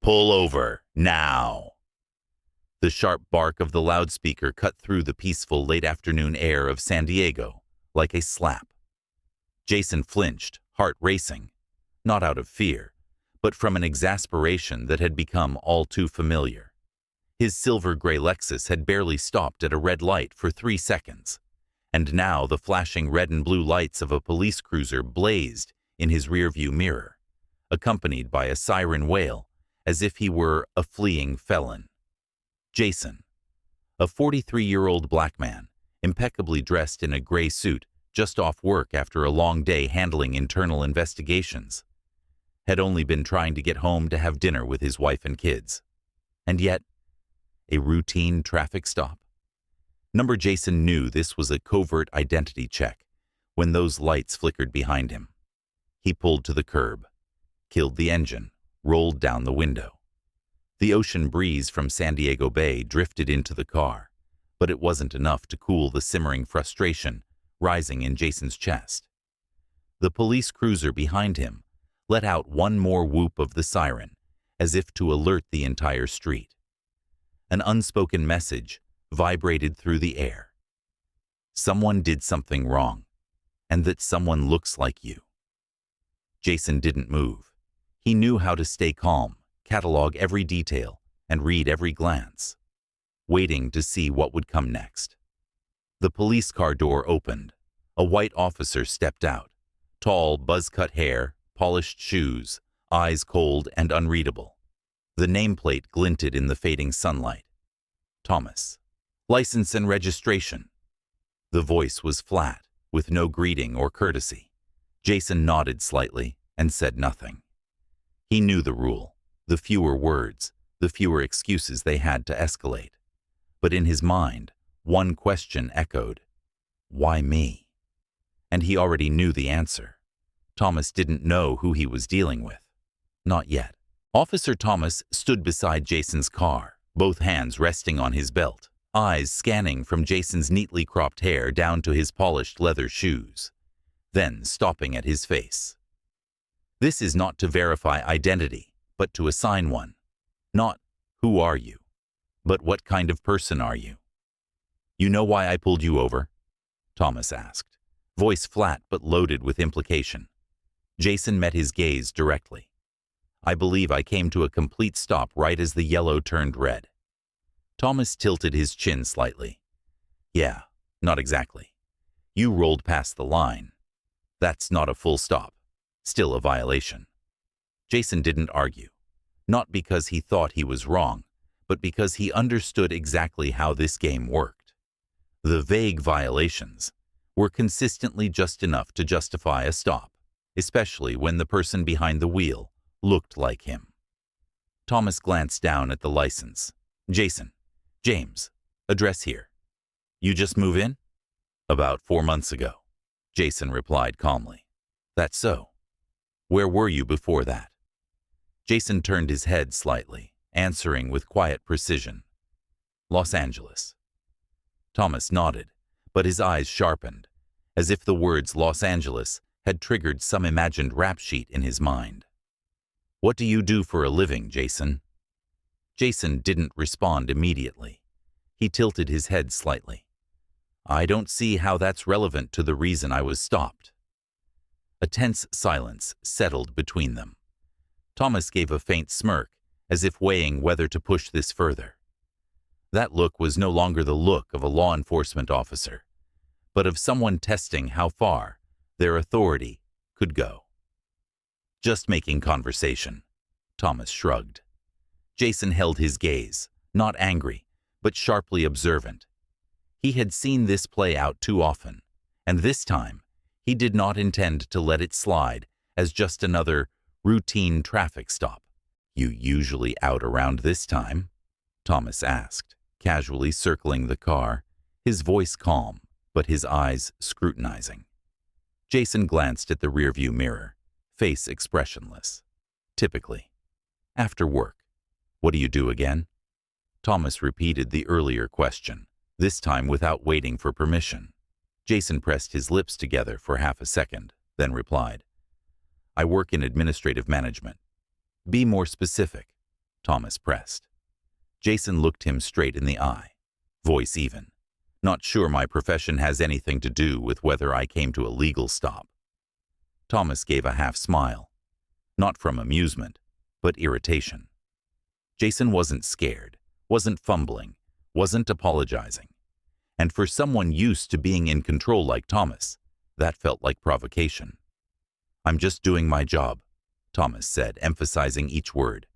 Pull over, now. The sharp bark of the loudspeaker cut through the peaceful late-afternoon air of San Diego like a slap. Jason flinched, heart racing, not out of fear, but from an exasperation that had become all too familiar. His silver-gray Lexus had barely stopped at a red light for 3 seconds, and now the flashing red and blue lights of a police cruiser blazed in his rearview mirror, accompanied by a siren wail, as if he were a fleeing felon. Jason, a 43-year-old black man, impeccably dressed in a gray suit, just off work after a long day handling internal investigations, had only been trying to get home to have dinner with his wife and kids. And yet, a routine traffic stop? Number Jason knew this was a covert identity check when those lights flickered behind him. He pulled to the curb, killed the engine, rolled down the window. The ocean breeze from San Diego Bay drifted into the car, but it wasn't enough to cool the simmering frustration rising in Jason's chest. The police cruiser behind him let out one more whoop of the siren, as if to alert the entire street. An unspoken message vibrated through the air. Someone did something wrong, and that someone looks like you. Jason didn't move. He knew how to stay calm, catalog every detail, and read every glance, waiting to see what would come next. The police car door opened. A white officer stepped out, tall, buzz-cut hair, polished shoes, eyes cold and unreadable. The nameplate glinted in the fading sunlight. Thomas. License and registration. The voice was flat, with no greeting or courtesy. Jason nodded slightly and said nothing. He knew the rule. The fewer words, the fewer excuses they had to escalate. But in his mind, one question echoed. Why me? And he already knew the answer. Thomas didn't know who he was dealing with. Not yet. Officer Thomas stood beside Jason's car, both hands resting on his belt, eyes scanning from Jason's neatly cropped hair down to his polished leather shoes, then stopping at his face. This is not to verify identity, but to assign one. Not, who are you, but what kind of person are you? You know why I pulled you over? Thomas asked, voice flat but loaded with implication. Jason met his gaze directly. I believe I came to a complete stop right as the yellow turned red. Thomas tilted his chin slightly. Yeah, not exactly. You rolled past the line. That's not a full stop. Still a violation. Jason didn't argue, not because he thought he was wrong, but because he understood exactly how this game worked. The vague violations were consistently just enough to justify a stop, especially when the person behind the wheel looked like him. Thomas glanced down at the license. James, address here. You just move in? About 4 months ago, Jason replied calmly. That's so. Where were you before that? Jason turned his head slightly, answering with quiet precision. Los Angeles. Thomas nodded, but his eyes sharpened, as if the words Los Angeles had triggered some imagined rap sheet in his mind. What do you do for a living, Jason? Jason didn't respond immediately. He tilted his head slightly. I don't see how that's relevant to the reason I was stopped. A tense silence settled between them. Thomas gave a faint smirk, as if weighing whether to push this further. That look was no longer the look of a law enforcement officer, but of someone testing how far their authority could go. Just making conversation, Thomas shrugged. Jason held his gaze, not angry, but sharply observant. He had seen this play out too often, and this time he did not intend to let it slide as just another routine traffic stop. You usually out around this time? Thomas asked, casually circling the car, his voice calm, but his eyes scrutinizing. Jason glanced at the rearview mirror, face expressionless. Typically. After work. What do you do again? Thomas repeated the earlier question, this time without waiting for permission. Jason pressed his lips together for half a second, then replied, I work in administrative management. Be more specific. Thomas pressed. Jason looked him straight in the eye, voice even. Not sure my profession has anything to do with whether I came to a legal stop. Thomas gave a half smile, not from amusement, but irritation. Jason wasn't scared, wasn't fumbling, wasn't apologizing. And for someone used to being in control like Thomas, that felt like provocation. "I'm just doing my job," Thomas said, emphasizing each word.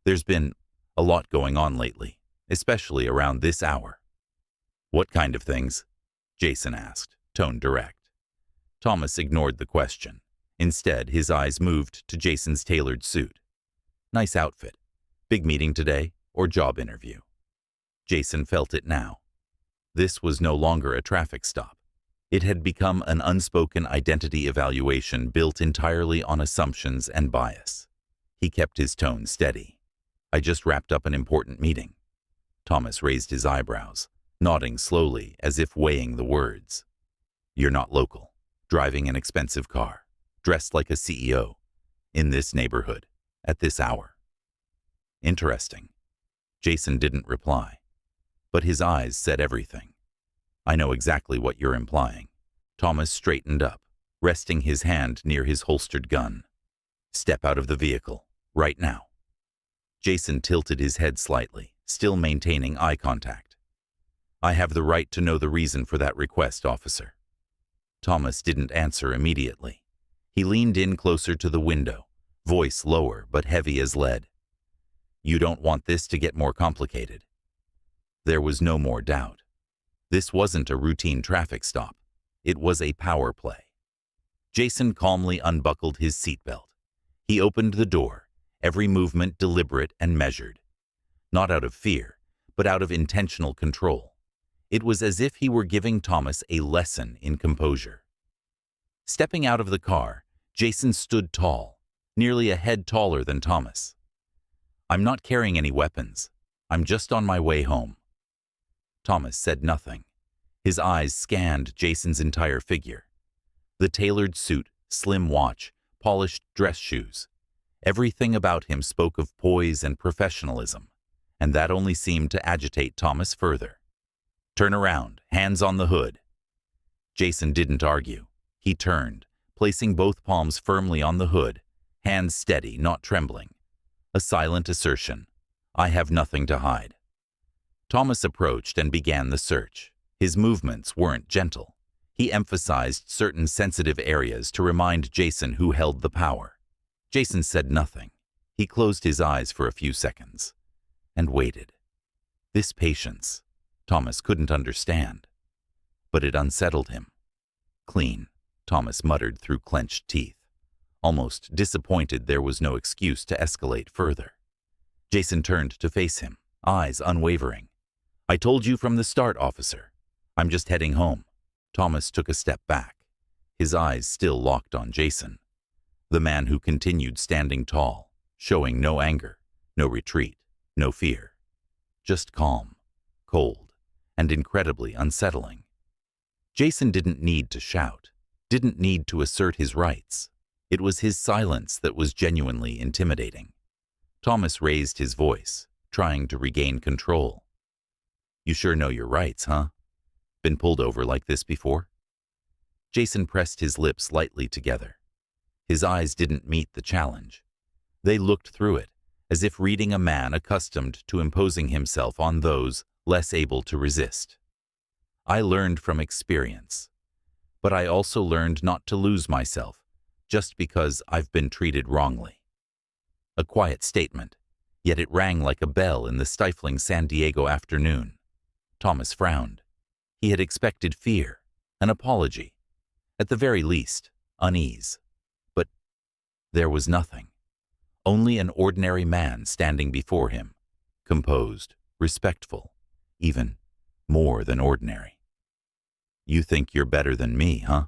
"There's been a lot going on lately, especially around this hour." "What kind of things?" Jason asked, tone direct. Thomas ignored the question. Instead, his eyes moved to Jason's tailored suit. "Nice outfit. Big meeting today or job interview?" Jason felt it now. This was no longer a traffic stop. It had become an unspoken identity evaluation built entirely on assumptions and bias. He kept his tone steady. "I just wrapped up an important meeting." Thomas raised his eyebrows, nodding slowly as if weighing the words. "You're not local, driving an expensive car, dressed like a CEO, in this neighborhood, at this hour." "Interesting." Jason didn't reply, but his eyes said everything. "I know exactly what you're implying." Thomas straightened up, resting his hand near his holstered gun. "Step out of the vehicle, right now." Jason tilted his head slightly, still maintaining eye contact. "I have the right to know the reason for that request, officer." Thomas didn't answer immediately. He leaned in closer to the window, voice lower but heavy as lead. "You don't want this to get more complicated." There was no more doubt. This wasn't a routine traffic stop. It was a power play. Jason calmly unbuckled his seatbelt. He opened the door, every movement deliberate and measured. Not out of fear, but out of intentional control. It was as if he were giving Thomas a lesson in composure. Stepping out of the car, Jason stood tall, nearly a head taller than Thomas. "I'm not carrying any weapons. I'm just on my way home." Thomas said nothing. His eyes scanned Jason's entire figure. The tailored suit, slim watch, polished dress shoes. Everything about him spoke of poise and professionalism, and that only seemed to agitate Thomas further. "Turn around, hands on the hood." Jason didn't argue. He turned, placing both palms firmly on the hood, hands steady, not trembling. A silent assertion. "I have nothing to hide." Thomas approached and began the search. His movements weren't gentle. He emphasized certain sensitive areas to remind Jason who held the power. Jason said nothing. He closed his eyes for a few seconds and waited. This patience, Thomas couldn't understand, but it unsettled him. "Clean," Thomas muttered through clenched teeth, almost disappointed there was no excuse to escalate further. Jason turned to face him, eyes unwavering. "I told you from the start, officer. I'm just heading home." Thomas took a step back, his eyes still locked on Jason, the man who continued standing tall, showing no anger, no retreat, no fear. Just calm, cold, and incredibly unsettling. Jason didn't need to shout, didn't need to assert his rights. It was his silence that was genuinely intimidating. Thomas raised his voice, trying to regain control. "You sure know your rights, huh? Been pulled over like this before?" Jason pressed his lips lightly together. His eyes didn't meet the challenge. They looked through it, as if reading a man accustomed to imposing himself on those less able to resist. "I learned from experience, but I also learned not to lose myself just because I've been treated wrongly." A quiet statement, yet it rang like a bell in the stifling San Diego afternoon. Thomas frowned. He had expected fear, an apology, at the very least, unease. But there was nothing. Only an ordinary man standing before him, composed, respectful, even more than ordinary. "You think you're better than me, huh?"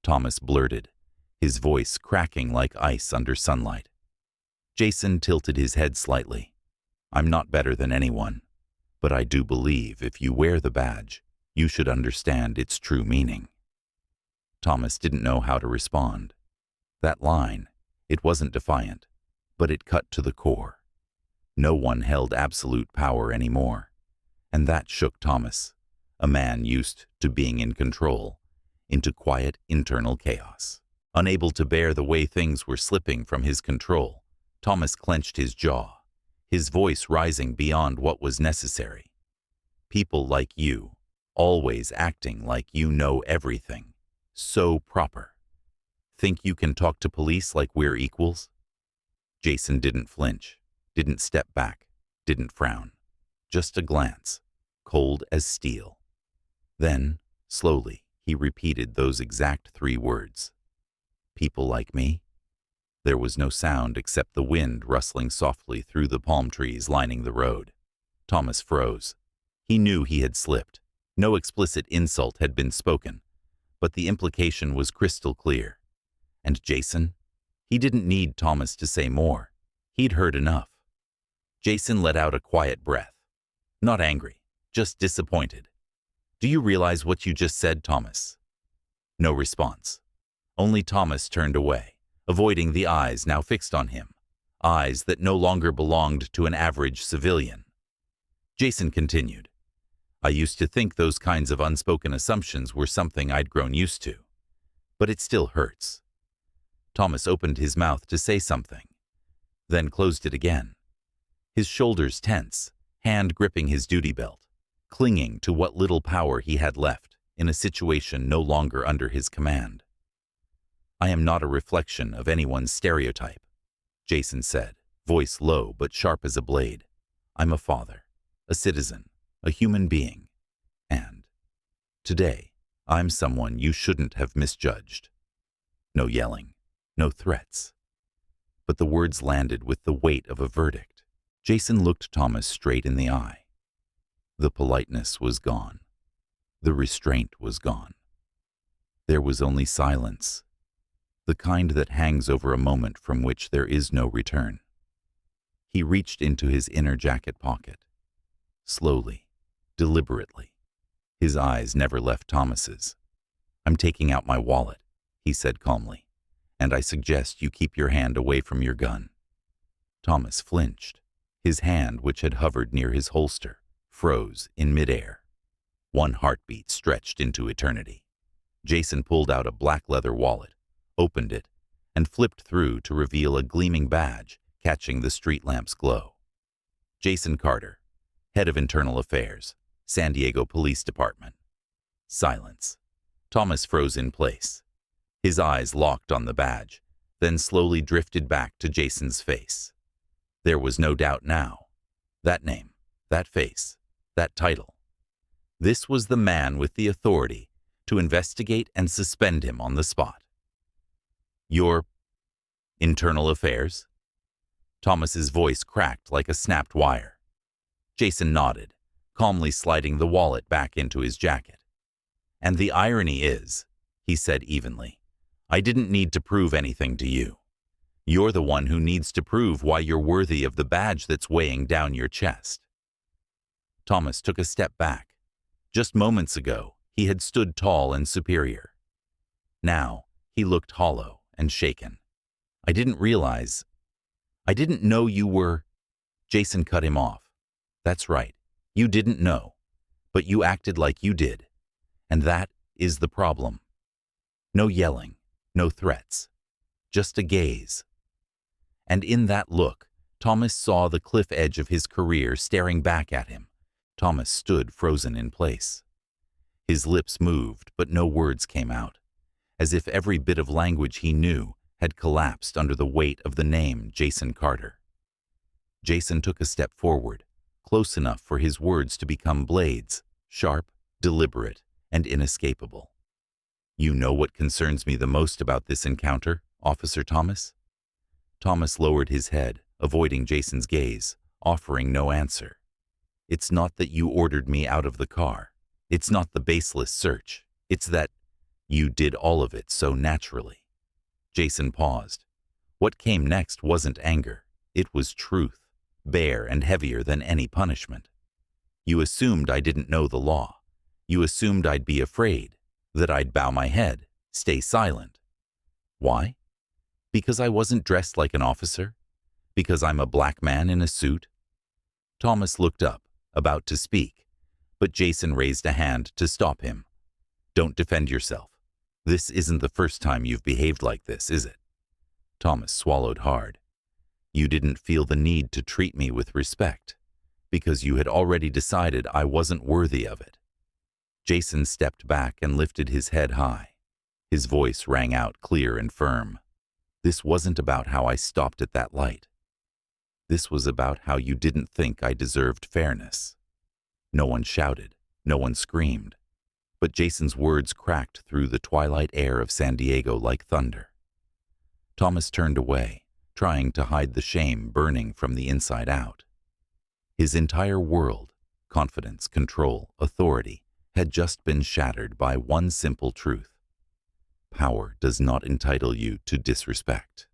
Thomas blurted, his voice cracking like ice under sunlight. Jason tilted his head slightly. "I'm not better than anyone, but I do believe if you wear the badge, you should understand its true meaning." Thomas didn't know how to respond. That line, it wasn't defiant, but it cut to the core. No one held absolute power anymore. And that shook Thomas, a man used to being in control, into quiet internal chaos. Unable to bear the way things were slipping from his control, Thomas clenched his jaw, his voice rising beyond what was necessary. People like you, always acting like you know everything. So proper. Think you can talk to police like we're equals? Jason didn't flinch, didn't step back, didn't frown. Just a glance, cold as steel. Then, slowly, he repeated those exact 3 words. People like me? There was no sound except the wind rustling softly through the palm trees lining the road. Thomas froze. He knew he had slipped. No explicit insult had been spoken, but the implication was crystal clear. And Jason? He didn't need Thomas to say more. He'd heard enough. Jason let out a quiet breath. Not angry, just disappointed. Do you realize what you just said, Thomas? No response. Only Thomas turned away, avoiding the eyes now fixed on him, eyes that no longer belonged to an average civilian. Jason continued. I used to think those kinds of unspoken assumptions were something I'd grown used to. But it still hurts. Thomas opened his mouth to say something, then closed it again. His shoulders tense, hand gripping his duty belt, clinging to what little power he had left in a situation no longer under his command. I am not a reflection of anyone's stereotype, Jason said, voice low but sharp as a blade. I'm a father, a citizen, a human being, and today I'm someone you shouldn't have misjudged. No yelling, no threats. But the words landed with the weight of a verdict. Jason looked Thomas straight in the eye. The politeness was gone. The restraint was gone. There was only silence, the kind that hangs over a moment from which there is no return. He reached into his inner jacket pocket. Slowly, deliberately. His eyes never left Thomas's. I'm taking out my wallet, he said calmly, and I suggest you keep your hand away from your gun. Thomas flinched. His hand, which had hovered near his holster, froze in midair. One heartbeat stretched into eternity. Jason pulled out a black leather wallet, opened it, and flipped through to reveal a gleaming badge catching the street lamp's glow. Jason Carter, Head of Internal Affairs, San Diego Police Department. Silence. Thomas froze in place. His eyes locked on the badge, then slowly drifted back to Jason's face. There was no doubt now. That name, that face, that title. This was the man with the authority to investigate and suspend him on the spot. Your internal affairs? Thomas's voice cracked like a snapped wire. Jason nodded, calmly sliding the wallet back into his jacket. And the irony is, he said evenly, I didn't need to prove anything to you. You're the one who needs to prove why you're worthy of the badge that's weighing down your chest. Thomas took a step back. Just moments ago, he had stood tall and superior. Now, he looked hollow and shaken. I didn't know you were... Jason cut him off. That's right, you didn't know, but you acted like you did. And that is the problem. No yelling, no threats, just a gaze. And in that look, Thomas saw the cliff edge of his career staring back at him. Thomas stood frozen in place. His lips moved, but no words came out, as if every bit of language he knew had collapsed under the weight of the name Jason Carter. Jason took a step forward, close enough for his words to become blades, sharp, deliberate, and inescapable. You know what concerns me the most about this encounter, Officer Thomas? Thomas lowered his head, avoiding Jason's gaze, offering no answer. It's not that you ordered me out of the car. It's not the baseless search. It's that you did all of it so naturally. Jason paused. What came next wasn't anger. It was truth, bare and heavier than any punishment. You assumed I didn't know the law. You assumed I'd be afraid, that I'd bow my head, stay silent. Why? Because I wasn't dressed like an officer? Because I'm a black man in a suit? Thomas looked up, about to speak, but Jason raised a hand to stop him. Don't defend yourself. This isn't the first time you've behaved like this, is it? Thomas swallowed hard. You didn't feel the need to treat me with respect, because you had already decided I wasn't worthy of it. Jason stepped back and lifted his head high. His voice rang out clear and firm. This wasn't about how I stopped at that light. This was about how you didn't think I deserved fairness. No one shouted, no one screamed, but Jason's words cracked through the twilight air of San Diego like thunder. Thomas turned away, trying to hide the shame burning from the inside out. His entire world, confidence, control, authority, had just been shattered by one simple truth. Power does not entitle you to disrespect.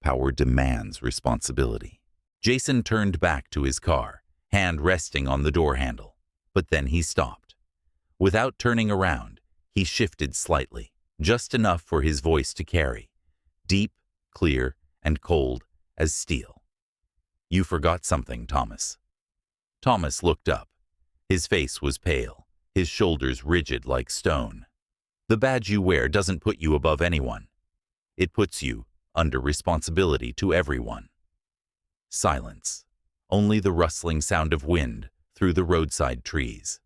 Power demands responsibility. Jason turned back to his car, hand resting on the door handle, but then he stopped. Without turning around, he shifted slightly, just enough for his voice to carry, deep, clear, and cold as steel. You forgot something, Thomas. Thomas looked up. His face was pale, his shoulders rigid like stone. The badge you wear doesn't put you above anyone. It puts you under responsibility to everyone. Silence. Only the rustling sound of wind through the roadside trees.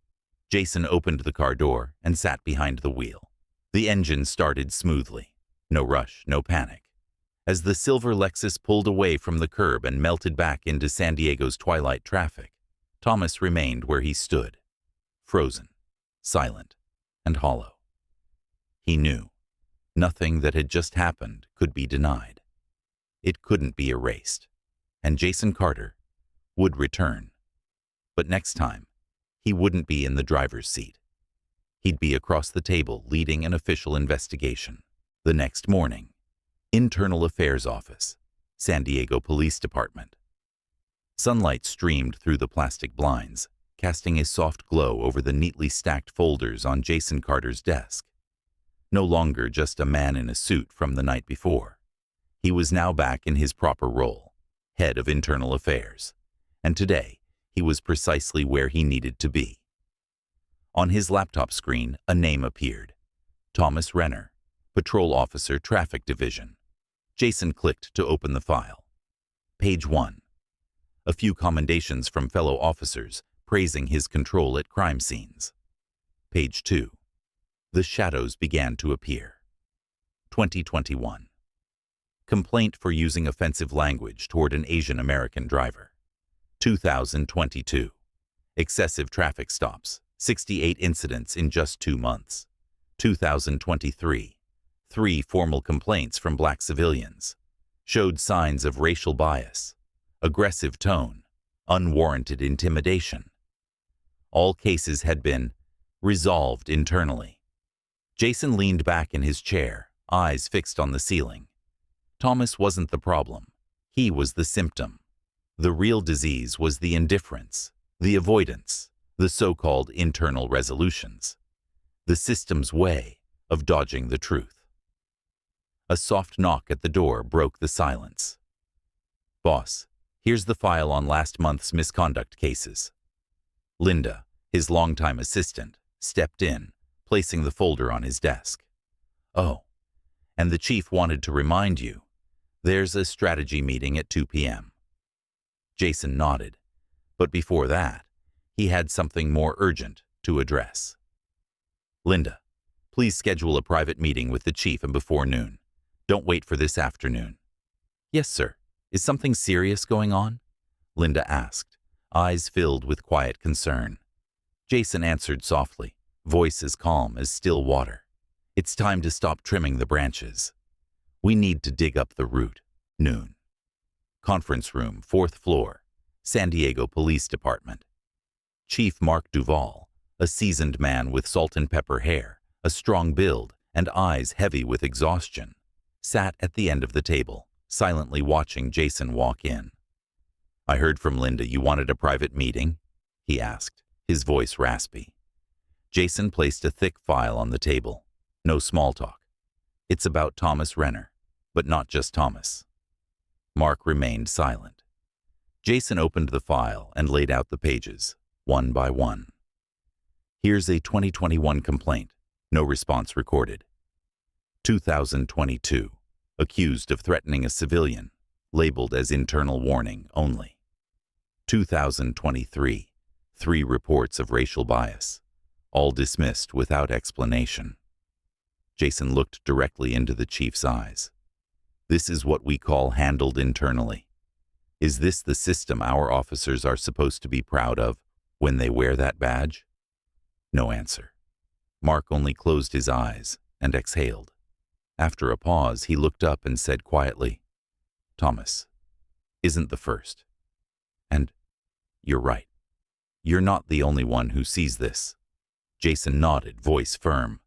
Jason opened the car door and sat behind the wheel. The engine started smoothly. No rush, no panic. As the silver Lexus pulled away from the curb and melted back into San Diego's twilight traffic, Thomas remained where he stood, frozen, silent, and hollow. He knew nothing that had just happened could be denied. It couldn't be erased, and Jason Carter would return. But next time, he wouldn't be in the driver's seat. He'd be across the table leading an official investigation. The next morning, Internal Affairs Office, San Diego Police Department. Sunlight streamed through the plastic blinds, casting a soft glow over the neatly stacked folders on Jason Carter's desk. No longer just a man in a suit from the night before. He was now back in his proper role, head of Internal Affairs, and today he was precisely where he needed to be. On his laptop screen, a name appeared. Thomas Renner, Patrol Officer, Traffic Division. Jason clicked to open the file. Page 1. A few commendations from fellow officers praising his control at crime scenes. Page 2. The shadows began to appear. 2021. Complaint for using offensive language toward an Asian American driver. 2022. Excessive traffic stops, 68 incidents in just 2 months. 2023. 3 formal complaints from black civilians. Showed signs of racial bias, aggressive tone, unwarranted intimidation. All cases had been resolved internally. Jason leaned back in his chair, eyes fixed on the ceiling. Thomas wasn't the problem. He was the symptom. The real disease was the indifference, the avoidance, the so-called internal resolutions. The system's way of dodging the truth. A soft knock at the door broke the silence. Boss, here's the file on last month's misconduct cases. Linda, his longtime assistant, stepped in, placing the folder on his desk. Oh, and the chief wanted to remind you, there's a strategy meeting at 2 p.m. Jason nodded, but before that, he had something more urgent to address. Linda, please schedule a private meeting with the chief and before noon. Don't wait for this afternoon. Yes, sir. Is something serious going on? Linda asked, eyes filled with quiet concern. Jason answered softly, voice as calm as still water. It's time to stop trimming the branches. We need to dig up the root. Noon. Conference room, 4th floor, San Diego Police Department. Chief Mark Duvall, a seasoned man with salt and pepper hair, a strong build, and eyes heavy with exhaustion, sat at the end of the table, silently watching Jason walk in. I heard from Linda you wanted a private meeting, he asked, his voice raspy. Jason placed a thick file on the table. No small talk. It's about Thomas Renner, but not just Thomas. Mark remained silent. Jason opened the file and laid out the pages, one by one. Here's a 2021 complaint. No response recorded. 2022. Accused of threatening a civilian. Labeled as internal warning only. 2023. 3 reports of racial bias. All dismissed without explanation. Jason looked directly into the chief's eyes. This is what we call handled internally. Is this the system our officers are supposed to be proud of when they wear that badge? No answer. Mark only closed his eyes and exhaled. After a pause, he looked up and said quietly, "Thomas, isn't the first. And you're right. You're not the only one who sees this." Jason nodded, voice firm.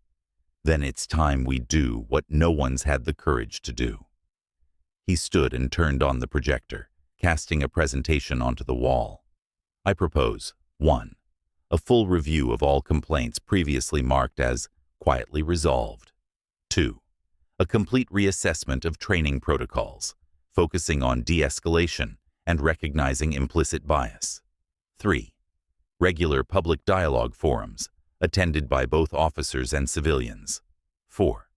"Then it's time we do what no one's had the courage to do." He stood and turned on the projector, casting a presentation onto the wall. "I propose, 1. A full review of all complaints previously marked as quietly resolved. 2. A complete reassessment of training protocols, focusing on de-escalation and recognizing implicit bias. 3. Regular public dialogue forums, attended by both officers and civilians. 4.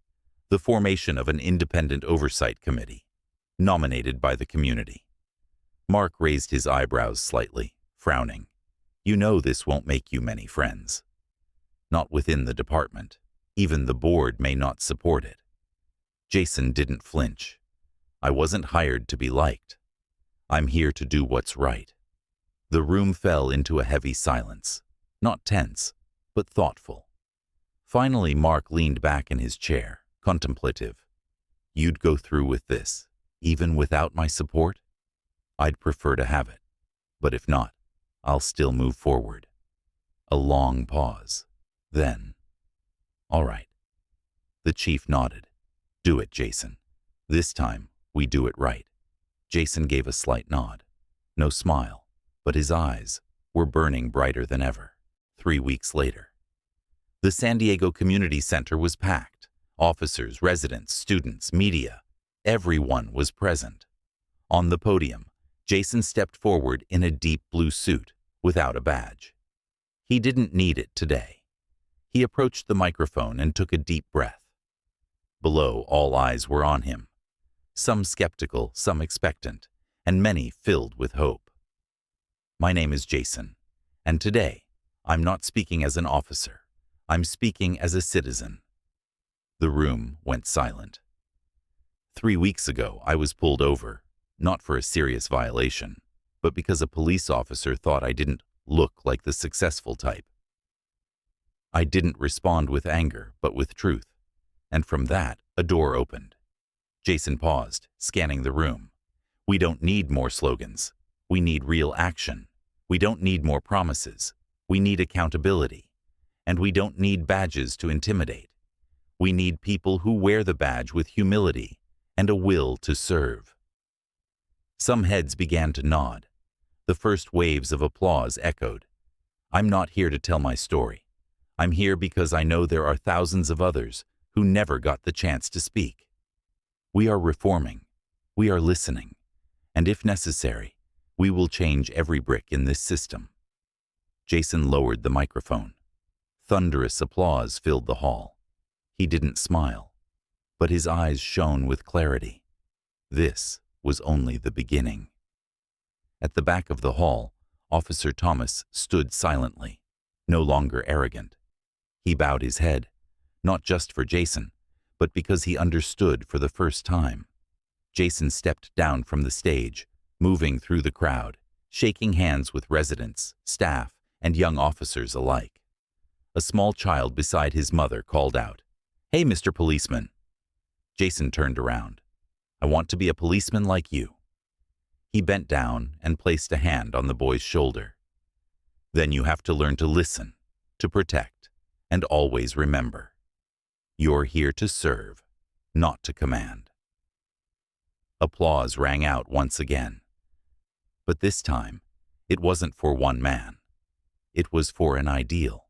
The formation of an independent oversight committee, nominated by the community." Mark raised his eyebrows slightly, frowning. "You know this won't make you many friends." "Not within the department. Even the board may not support it." Jason didn't flinch. "I wasn't hired to be liked. I'm here to do what's right." The room fell into a heavy silence, not tense, but thoughtful. Finally, Mark leaned back in his chair, contemplative. "You'd go through with this, even without my support?" "I'd prefer to have it, but if not, I'll still move forward." A long pause. Then, "All right." The chief nodded. "Do it, Jason. This time, we do it right." Jason gave a slight nod. No smile, but his eyes were burning brighter than ever. 3 weeks later. The San Diego Community Center was packed. Officers, residents, students, media. Everyone was present. On the podium, Jason stepped forward in a deep blue suit, without a badge. He didn't need it today. He approached the microphone and took a deep breath. Below, all eyes were on him. Some skeptical, some expectant, and many filled with hope. "My name is Jason, and today, I'm not speaking as an officer. I'm speaking as a citizen." The room went silent. 3 weeks ago, I was pulled over, not for a serious violation, but because a police officer thought I didn't look like the successful type. I didn't respond with anger, but with truth, and from that, a door opened. Jason paused, scanning the room. "We don't need more slogans. We need real action. We don't need more promises. We need accountability. And we don't need badges to intimidate. We need people who wear the badge with humility and a will to serve." Some heads began to nod. The first waves of applause echoed. "I'm not here to tell my story. I'm here because I know there are thousands of others who never got the chance to speak. We are reforming. We are listening. And if necessary, we will change every brick in this system." Jason lowered the microphone. Thunderous applause filled the hall. He didn't smile, but his eyes shone with clarity. This was only the beginning. At the back of the hall, Officer Thomas stood silently, no longer arrogant. He bowed his head, not just for Jason, but because he understood for the first time. Jason stepped down from the stage, moving through the crowd, shaking hands with residents, staff, and young officers alike. A small child beside his mother called out, "Hey, Mr. Policeman." Jason turned around. "I want to be a policeman like you." He bent down and placed a hand on the boy's shoulder. "Then you have to learn to listen, to protect, and always remember. You're here to serve, not to command." Applause rang out once again. But this time, it wasn't for one man. It was for an ideal.